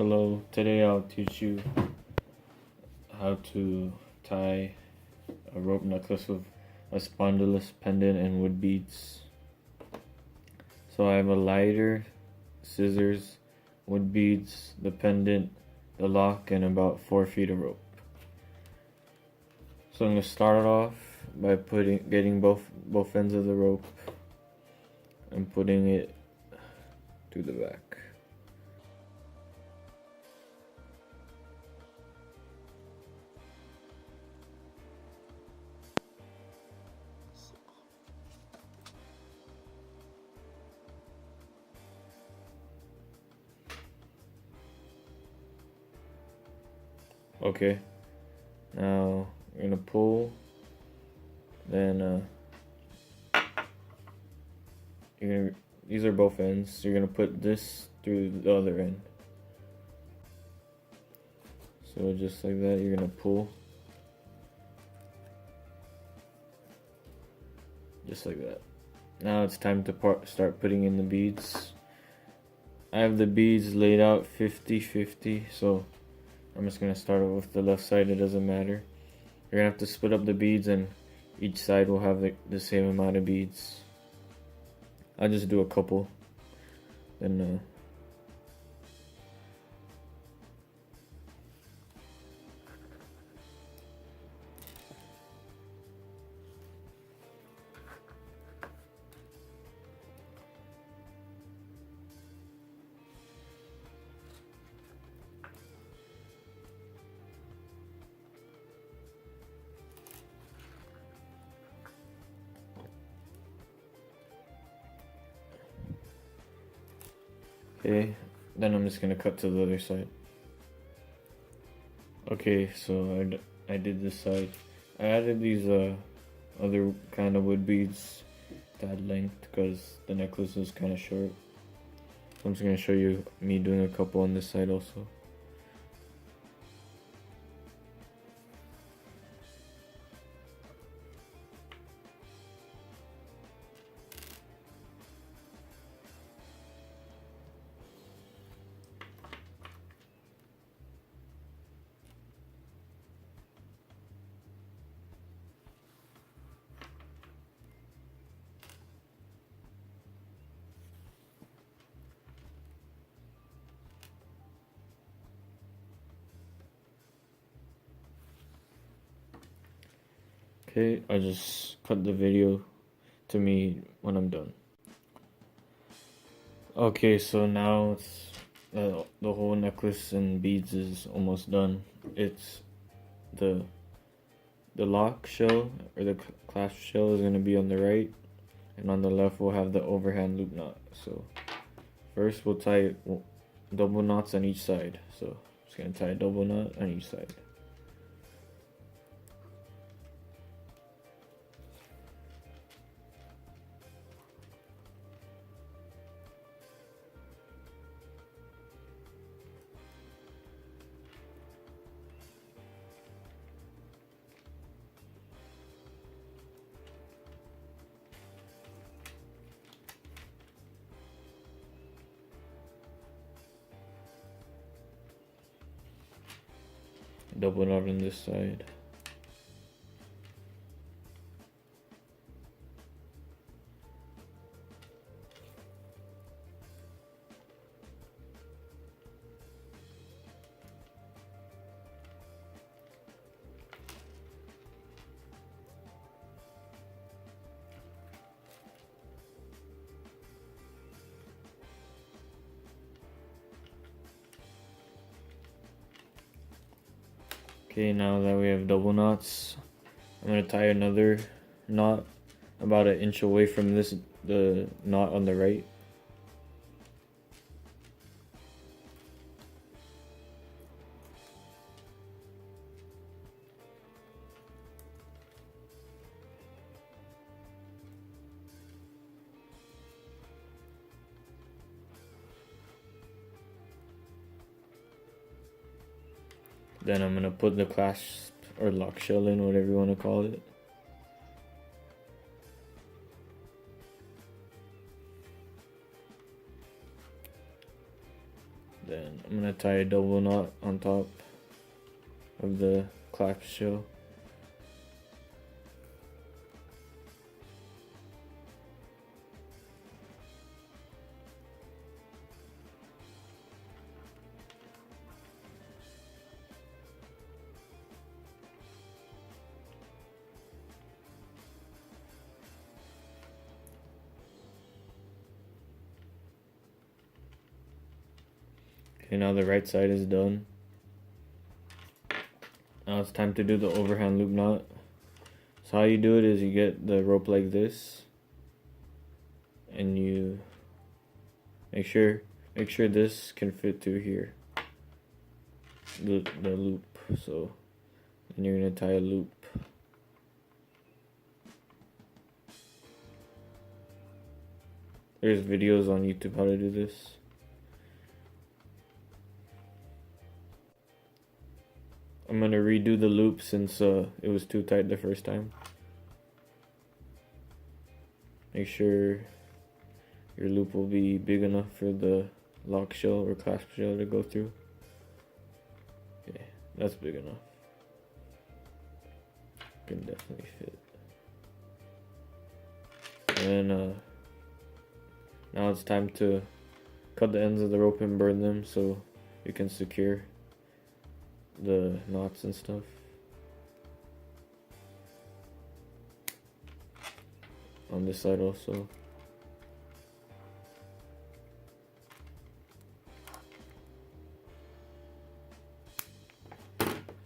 Hello, today I'll teach you how to tie a rope necklace with a spondylus pendant and wood beads. So I have a lighter, scissors, wood beads, the pendant, the lock, and about 4 feet of rope. So I'm going to start off by getting both ends of the rope and putting it to the back. Okay, now you're gonna pull, then these are both ends, you're gonna put this through the other end. So just like that, you're gonna pull. Just like that. Now it's time to start putting in the beads. I have the beads laid out 50-50, so I'm just going to start with the left side, it doesn't matter. You're going to have to split up the beads and each side will have the same amount of beads. I'll just do a couple. Then okay, then I'm just going to cut to the other side. Okay, so I did this side. I added these other kind of wood beads to add length because the necklace is kind of short. I'm just going to show you me doing a couple on this side also. Okay, I just cut the video to me when I'm done. Okay, so now it's the whole necklace and beads is almost done. It's the lock shell or the clasp shell is going to be on the right, and on the left we'll have the overhand loop knot. So first we'll tie double knots on each side. So just going to tie a double knot on each side. Double knot on this side. Okay, now that we have double knots, I'm going to tie another knot about an inch away from the knot on the right. Then I'm going to put the clasp or lock shell in, whatever you want to call it. Then I'm gonna tie a double knot on top of the clasp shell. Okay, now the right side is done. Now it's time to do the overhand loop knot. So how you do it is you get the rope like this, and you make sure this can fit through here, the loop. So then you're gonna tie a loop. There's videos on YouTube how to do this. I'm gonna redo the loop since it was too tight the first time. Make sure your loop will be big enough for the lock shell or clasp shell to go through. Okay, that's big enough. Can definitely fit. And now it's time to cut the ends of the rope and burn them so you can secure the knots and stuff. On this side also.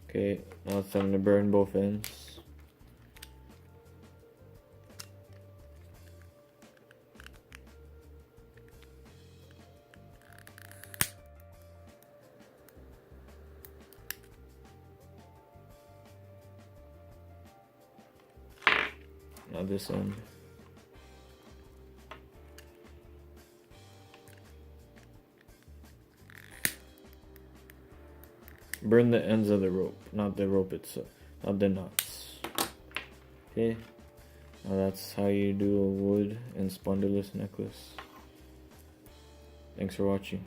Okay, now it's time to burn both ends. Now this end. Burn the ends of the rope, not the rope itself, not the knots. Okay, now that's how you do a wood and spondylus necklace. Thanks for watching.